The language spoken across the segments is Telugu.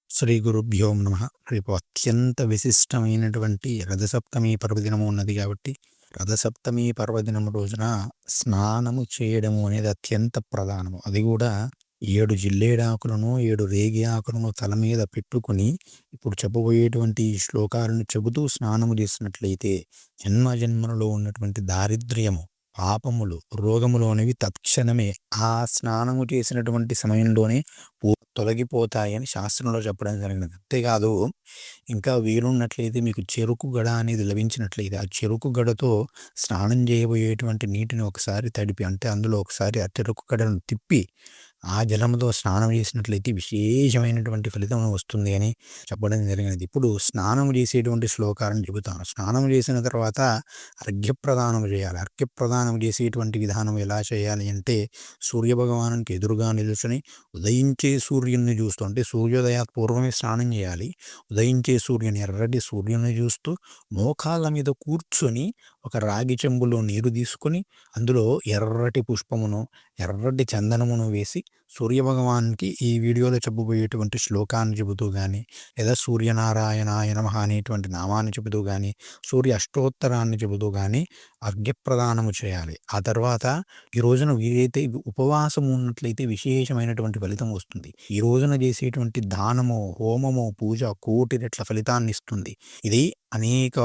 శ్రీ గురుభ్యో నమః. రేపు అత్యంత విశిష్టమైనటువంటి రథసప్తమి పర్వదినము ఉన్నది కాబట్టి రథసప్తమి పర్వదినం రోజున స్నానము చేయడము అనేది అత్యంత ప్రధానము. అది కూడా 7 జిల్లేడాకులను 7 రేగి ఆకులను తల మీద పెట్టుకొని ఇప్పుడు చెప్పబోయేటువంటి ఈ శ్లోకాలను చెబుతూ స్నానము చేసినట్లయితే జన్మ జన్మలలో ఉన్నటువంటి దారిద్ర్యము, పాపములు, రోగములు అనేవి తత్క్షణమే ఆ స్నానము చేసినటువంటి సమయంలోనే తొలగిపోతాయని శాస్త్రంలో చెప్పడం జరిగినది. అంతేకాదు ఇంకా వీలున్నట్లయితే మీకు చెరుకు గడ అనేది లభించినట్లయితే, ఆ చెరుకు గడతో స్నానం చేయబోయేటువంటి నీటిని ఒకసారి తడిపి అంటే అందులో ఒకసారి ఆ చెరుకు గడను తిప్పి ఆ జలంతో స్నానం చేసినట్లయితే విశేషమైనటువంటి ఫలితం వస్తుంది అని చెప్పడం జరిగినది. ఇప్పుడు స్నానం చేసేటువంటి శ్లోకాలను చెబుతాను. స్నానం చేసిన తర్వాత అర్ఘ్యప్రదానం చేయాలి. అర్ఘ్యప్రదానం చేసేటువంటి విధానం ఎలా చేయాలి అంటే సూర్యభగవానునికి ఎదురుగా నిలుచుని ఉదయించే సూర్యుడిని చూస్తూ అంటే సూర్యోదయ పూర్వమే స్నానం చేయాలి. ఉదయించే సూర్యుని ఎర్రటి సూర్యుని చూస్తూ మోకాళ్ళ మీద కూర్చొని ఒక రాగి చెంబులో నీరు తీసుకొని అందులో ఎర్రటి పుష్పమును ఎర్రటి చందనమును వేసి సూర్యభగవానికి ఈ వీడియోలో చెప్పబోయేటువంటి శ్లోకాన్ని చెబుతూ కానీ లేదా సూర్యనారాయణాయ నమః అనేటువంటి నామాన్ని చెబుతూ కానీ సూర్య అష్టోత్తరాన్ని చెబుతూ కానీ అర్ఘ్యప్రదానము చేయాలి. ఆ తర్వాత ఈ రోజున వీరైతే ఉపవాసం ఉన్నట్లయితే విశేషమైనటువంటి ఫలితం వస్తుంది. ఈ రోజున చేసేటువంటి దానము, హోమము, పూజ కోటి రెట్ల ఫలితాన్ని ఇస్తుంది. ఇది అనేక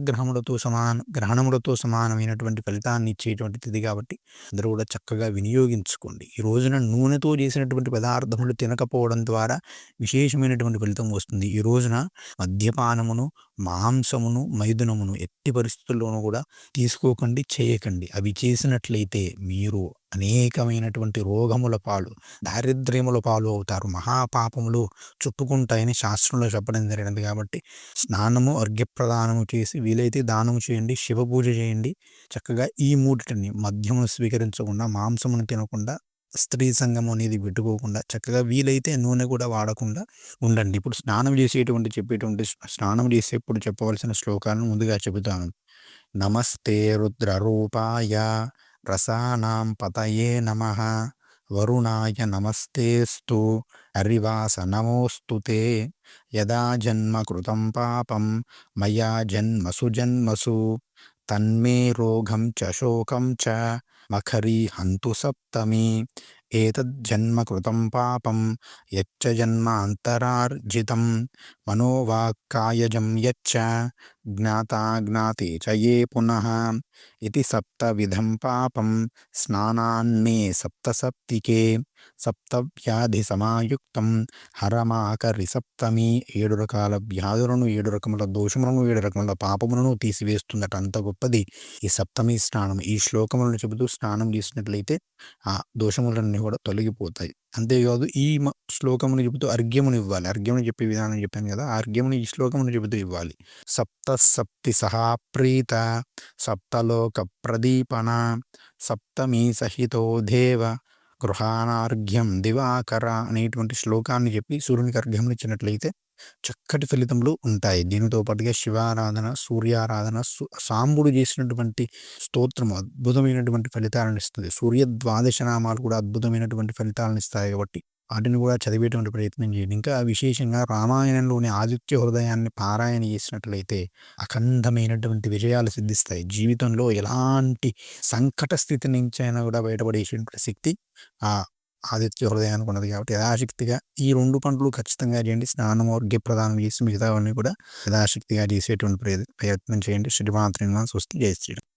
గ్రహణములతో సమానమైనటువంటి ఫలితాన్ని ఇచ్చేటువంటి తిథి కాబట్టి అందరూ కూడా చక్కగా వినియోగించుకోండి. ఈ రోజున నూనెతో చేసినటువంటి పదార్థములు తినకపోవడం ద్వారా విశేషమైనటువంటి ఫలితం వస్తుంది. ఈ రోజున మద్యపానమును, మాంసమును, మైథునమును ఎట్టి పరిస్థితుల్లోనూ కూడా తీసుకోకండి, చేయకండి. అవి చేసినట్లయితే మీరు అనేకమైనటువంటి రోగముల పాలు, దారిద్ర్యముల పాలు అవుతారు. మహాపాపములు చుట్టుకుంటాయని శాస్త్రంలో చెప్పడం జరిగినది. కాబట్టి స్నానము, అర్ఘ్యప్రదానము చేసి వీలైతే దానము చేయండి, శివ పూజ చేయండి. చక్కగా ఈ మూడిటిని మద్యమును స్వీకరించకుండా, మాంసమును తినకుండా, స్త్రీ సంఘం అనేది పెట్టుకోకుండా చక్కగా వీలైతే నూనె కూడా వాడకుండా ఉండండి. ఇప్పుడు స్నానం చేసేప్పుడు చెప్పవలసిన శ్లోకాలను ముందుగా చెబుతాను. నమస్తే రుద్రరూపాయ రసానాం పతయే నమః వరుణాయ నమస్తేస్తు హరివాస నమోస్తుతే యదా జన్మ కృతం పాపం మయా జన్మసు జన్మసు తన్మే రోగం చ శోకం చ మఖరీ హంతు సప్తమి ఏతజ్జన్మ కృతం పాపం యచ్చ జన్మాంతరార్జితం మనోవాక్కాయజం యచ్చ జ్ఞాతాజ్ఞాతే చ యే పునః ఇతి సప్తవిధం పాపం స్నానాన్మే సప్తసప్తికే సప్తవ్యాధి సమాయుక్తం హరమాకరి సప్తమి. 7 రకాల వ్యాధులను, 7 రకముల దోషములను, 7 రకముల పాపములను తీసివేస్తుందట. అంత గొప్పది ఈ సప్తమి స్నానం. ఈ శ్లోకములను చెబుతూ స్నానం చేసినట్లయితే ఆ దోషములన్నీ కూడా తొలగిపోతాయి. అంతేకాదు ఈ శ్లోకమును చెబుతూ అర్ఘ్యమును ఇవ్వాలి. అర్ఘ్యమును చెప్పే విధానం చెప్పాను కదా, ఆ అర్ఘ్యమును ఈ శ్లోకమును చెబుతూ ఇవ్వాలి. సప్త సప్తి సహా ప్రీత సప్తలోక ప్రదీపన సప్తమి సహితో దేవ గృహానార్ఘ్యం దివాకర అనేటువంటి శ్లోకాన్ని చెప్పి సూర్యునికి అర్ఘ్యం ఇచ్చినట్లయితే చక్కటి ఫలితములు ఉంటాయి. దీనితో పాటుగా శివారాధన, సూర్యారాధన, సాంబుడు చేసినటువంటి స్తోత్రము అద్భుతమైనటువంటి ఫలితాలను ఇస్తుంది. సూర్య ద్వాదశ నామాలు కూడా అద్భుతమైనటువంటి ఫలితాలను ఇస్తాయి. కాబట్టి వాటిని కూడా చదివేటువంటి ప్రయత్నం చేయండి. ఇంకా విశేషంగా రామాయణంలోని ఆదిత్య హృదయాన్ని పారాయణ చేసినట్లయితే అఖండమైనటువంటి విజయాలు సిద్ధిస్తాయి. జీవితంలో ఎలాంటి సంకట స్థితి నుంచి అయినా కూడా బయటపడేటువంటి శక్తి ఆ ఆదిత్య హృదయానికి ఉన్నది. కాబట్టి యథాశక్తిగా ఈ 2 పనులు ఖచ్చితంగా చేయండి. స్నానం, అర్ఘ్యప్రదానం చేసి మిగతావన్నీ కూడా యథాశక్తిగా చేసేటువంటి ప్రయత్నం చేయండి. శ్రీమాత్రే నమః. స్వస్తి. జై శ్రీరామ్.